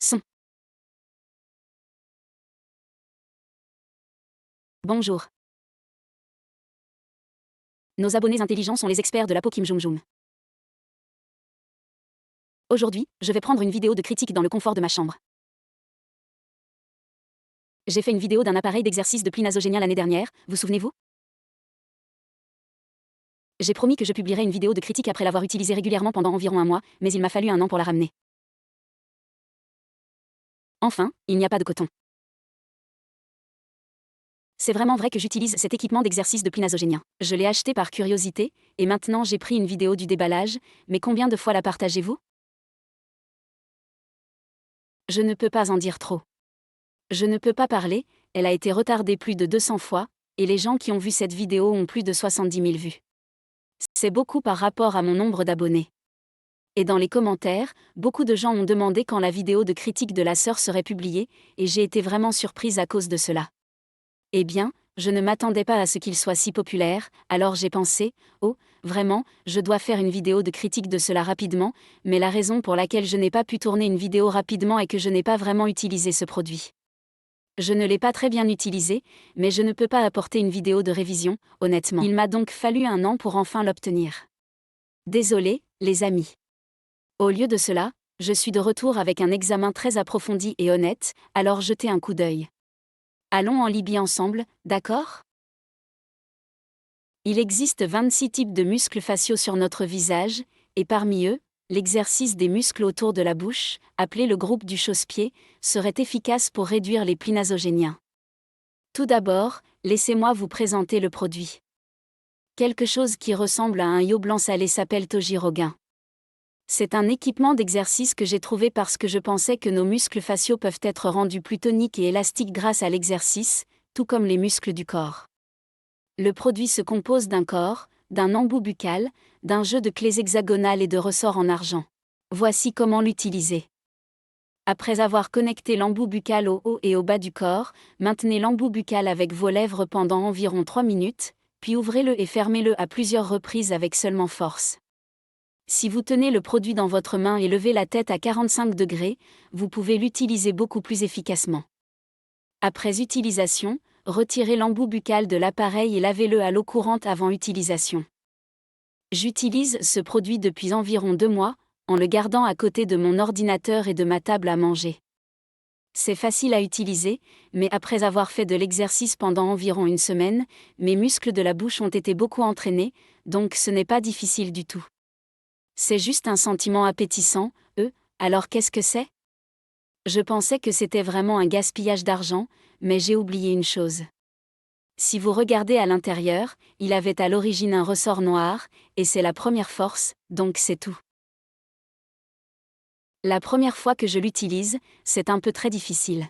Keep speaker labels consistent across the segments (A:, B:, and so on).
A: Son. Bonjour. Nos abonnés intelligents sont les experts de la peau Kim Jong Jung. Aujourd'hui, je vais prendre une vidéo de critique dans le confort de ma chambre. J'ai fait une vidéo d'un appareil d'exercice de pli nasogénien l'année dernière, vous souvenez-vous? J'ai promis que je publierais une vidéo de critique après l'avoir utilisée régulièrement pendant environ un mois, mais il m'a fallu un an pour la ramener. Enfin, il n'y a pas de coton. C'est vraiment vrai que j'utilise cet équipement d'exercice de pli nasogénien. Je l'ai acheté par curiosité, et maintenant j'ai pris une vidéo du déballage, mais combien de fois la partagez-vous? Je ne peux pas en dire trop. Je ne peux pas parler, elle a été retardée plus de 200 fois, et les gens qui ont vu cette vidéo ont plus de 70 000 vues. C'est beaucoup par rapport à mon nombre d'abonnés. Et dans les commentaires, beaucoup de gens ont demandé quand la vidéo de critique de la sœur serait publiée, et j'ai été vraiment surprise à cause de cela. Eh bien, je ne m'attendais pas à ce qu'il soit si populaire, alors j'ai pensé, oh, vraiment, je dois faire une vidéo de critique de cela rapidement, mais la raison pour laquelle je n'ai pas pu tourner une vidéo rapidement est que je n'ai pas vraiment utilisé ce produit. Je ne l'ai pas très bien utilisé, mais je ne peux pas apporter une vidéo de révision, honnêtement. Il m'a donc fallu un an pour enfin l'obtenir. Désolé, les amis. Au lieu de cela, je suis de retour avec un examen très approfondi et honnête, alors jetez un coup d'œil. Allons en Libye ensemble, d'accord? Il existe 26 types de muscles faciaux sur notre visage, et parmi eux, l'exercice des muscles autour de la bouche, appelé le groupe du chausse-pied, serait efficace pour réduire les plis nasogéniens. Tout d'abord, laissez-moi vous présenter le produit. Quelque chose qui ressemble à un yo blanc salé s'appelle Tojirogain. C'est un équipement d'exercice que j'ai trouvé parce que je pensais que nos muscles faciaux peuvent être rendus plus toniques et élastiques grâce à l'exercice, tout comme les muscles du corps. Le produit se compose d'un corps, d'un embout buccal, d'un jeu de clés hexagonales et de ressorts en argent. Voici comment l'utiliser. Après avoir connecté l'embout buccal au haut et au bas du corps, maintenez l'embout buccal avec vos lèvres pendant environ 3 minutes, puis ouvrez-le et fermez-le à plusieurs reprises avec seulement force. Si vous tenez le produit dans votre main et levez la tête à 45 degrés, vous pouvez l'utiliser beaucoup plus efficacement. Après utilisation, retirez l'embout buccal de l'appareil et lavez-le à l'eau courante avant utilisation. J'utilise ce produit depuis environ 2 mois, en le gardant à côté de mon ordinateur et de ma table à manger. C'est facile à utiliser, mais après avoir fait de l'exercice pendant environ une semaine, mes muscles de la bouche ont été beaucoup entraînés, donc ce n'est pas difficile du tout. C'est juste un sentiment appétissant, alors qu'est-ce que c'est? Je pensais que c'était vraiment un gaspillage d'argent, mais j'ai oublié une chose. Si vous regardez à l'intérieur, il avait à l'origine un ressort noir, et c'est la première force, donc c'est tout. La première fois que je l'utilise, c'est un peu très difficile.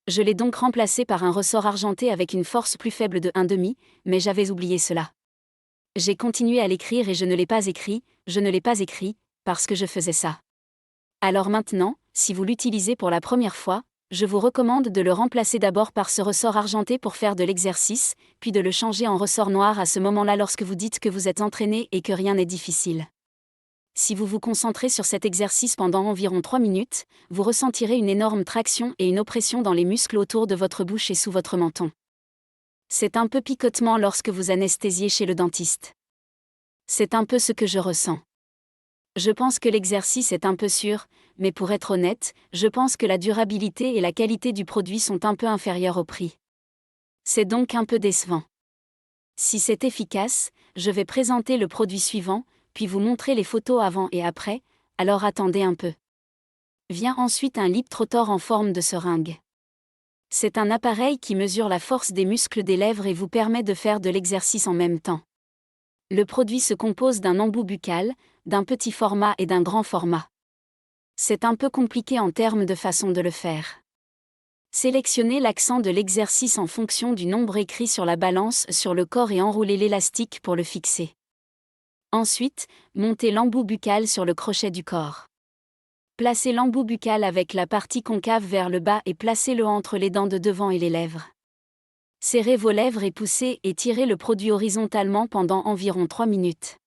A: Je l'ai donc remplacé par un ressort argenté avec une force plus faible de 1,5, mais j'avais oublié cela. J'ai continué à l'écrire et je ne l'ai pas écrit, parce que je faisais ça. Alors maintenant, si vous l'utilisez pour la première fois, je vous recommande de le remplacer d'abord par ce ressort argenté pour faire de l'exercice, puis de le changer en ressort noir à ce moment-là lorsque vous dites que vous êtes entraîné et que rien n'est difficile. Si vous vous concentrez sur cet exercice pendant environ 3 minutes, vous ressentirez une énorme traction et une oppression dans les muscles autour de votre bouche et sous votre menton. C'est un peu picotement lorsque vous anesthésiez chez le dentiste. C'est un peu ce que je ressens. Je pense que l'exercice est un peu sûr, mais pour être honnête, je pense que la durabilité et la qualité du produit sont un peu inférieures au prix. C'est donc un peu décevant. Si c'est efficace, je vais présenter le produit suivant, puis vous montrer les photos avant et après, alors attendez un peu. Vient ensuite un lip trottor en forme de seringue. C'est un appareil qui mesure la force des muscles des lèvres et vous permet de faire de l'exercice en même temps. Le produit se compose d'un embout buccal, d'un petit format et d'un grand format. C'est un peu compliqué en termes de façon de le faire. Sélectionnez l'accent de l'exercice en fonction du nombre écrit sur la balance sur le corps et enroulez l'élastique pour le fixer. Ensuite, montez l'embout buccal sur le crochet du corps. Placez l'embout buccal avec la partie concave vers le bas et placez-le entre les dents de devant et les lèvres. Serrez vos lèvres et poussez et tirez le produit horizontalement pendant environ 3 minutes.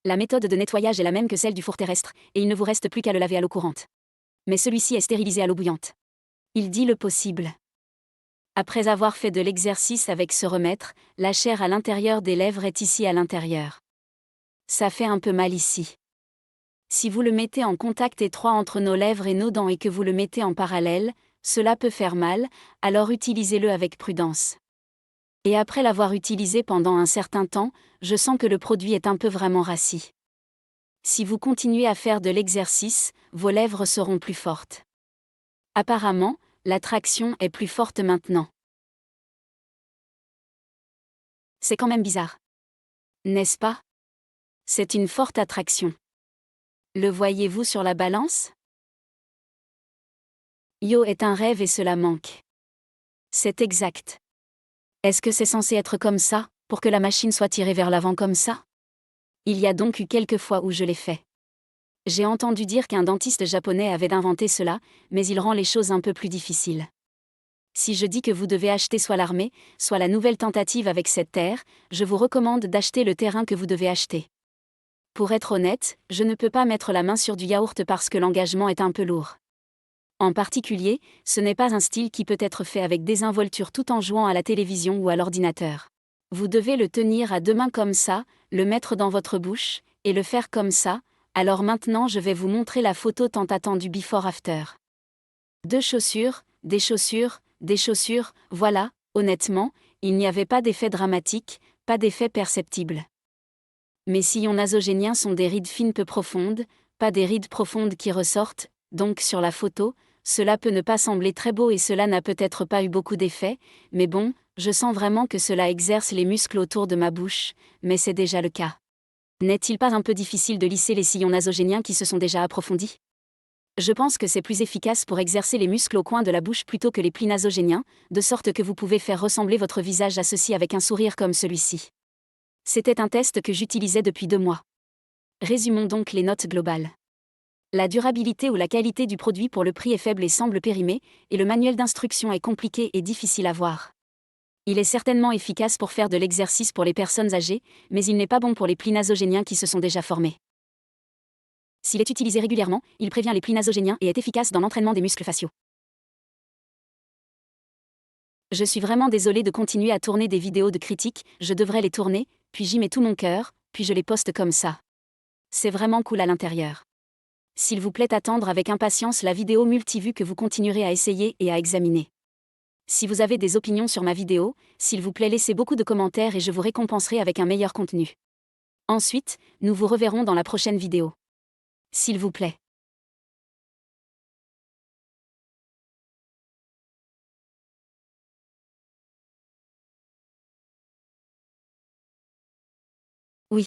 A: La méthode de nettoyage est la même que celle du four terrestre, et il ne vous reste plus qu'à le laver à l'eau courante. Mais celui-ci est stérilisé à l'eau bouillante. Il dit le possible. Après avoir fait de l'exercice avec se remettre, la chair à l'intérieur des lèvres est ici à l'intérieur. Ça fait un peu mal ici. Si vous le mettez en contact étroit entre nos lèvres et nos dents et que vous le mettez en parallèle, cela peut faire mal, alors utilisez-le avec prudence. Et après l'avoir utilisé pendant un certain temps, je sens que le produit est un peu vraiment rassis. Si vous continuez à faire de l'exercice, vos lèvres seront plus fortes. Apparemment, la traction est plus forte maintenant. C'est quand même bizarre. N'est-ce pas? C'est une forte attraction. Le voyez-vous sur la balance? Yo est un rêve et cela manque. C'est exact. Est-ce que c'est censé être comme ça, pour que la machine soit tirée vers l'avant comme ça? Il y a donc eu quelques fois où je l'ai fait. J'ai entendu dire qu'un dentiste japonais avait inventé cela, mais il rend les choses un peu plus difficiles. Si je dis que vous devez acheter soit l'armée, soit la nouvelle tentative avec cette terre, je vous recommande d'acheter le terrain que vous devez acheter. Pour être honnête, je ne peux pas mettre la main sur du yaourt parce que l'engagement est un peu lourd. En particulier, ce n'est pas un style qui peut être fait avec désinvolture tout en jouant à la télévision ou à l'ordinateur. Vous devez le tenir à deux mains comme ça, le mettre dans votre bouche, et le faire comme ça. Alors maintenant je vais vous montrer la photo tant attendue before-after. Deux chaussures, des chaussures, voilà, honnêtement, il n'y avait pas d'effet dramatique, pas d'effet perceptible. Mes sillons nasogéniens sont des rides fines peu profondes, pas des rides profondes qui ressortent, donc sur la photo, cela peut ne pas sembler très beau et cela n'a peut-être pas eu beaucoup d'effet, mais bon, je sens vraiment que cela exerce les muscles autour de ma bouche, mais c'est déjà le cas. N'est-il pas un peu difficile de lisser les sillons nasogéniens qui se sont déjà approfondis? Je pense que c'est plus efficace pour exercer les muscles au coin de la bouche plutôt que les plis nasogéniens, de sorte que vous pouvez faire ressembler votre visage à ceci avec un sourire comme celui-ci. C'était un test que j'utilisais depuis 2 mois. Résumons donc les notes globales. La durabilité ou la qualité du produit pour le prix est faible et semble périmé, et le manuel d'instruction est compliqué et difficile à voir. Il est certainement efficace pour faire de l'exercice pour les personnes âgées, mais il n'est pas bon pour les plis nasogéniens qui se sont déjà formés. S'il est utilisé régulièrement, il prévient les plis nasogéniens et est efficace dans l'entraînement des muscles faciaux. Je suis vraiment désolée de continuer à tourner des vidéos de critiques, je devrais les tourner, puis j'y mets tout mon cœur, puis je les poste comme ça. C'est vraiment cool à l'intérieur. S'il vous plaît attendre avec impatience la vidéo multivue que vous continuerez à essayer et à examiner. Si vous avez des opinions sur ma vidéo, s'il vous plaît laissez beaucoup de commentaires et je vous récompenserai avec un meilleur contenu. Ensuite, nous vous reverrons dans la prochaine vidéo. S'il vous plaît. Oui.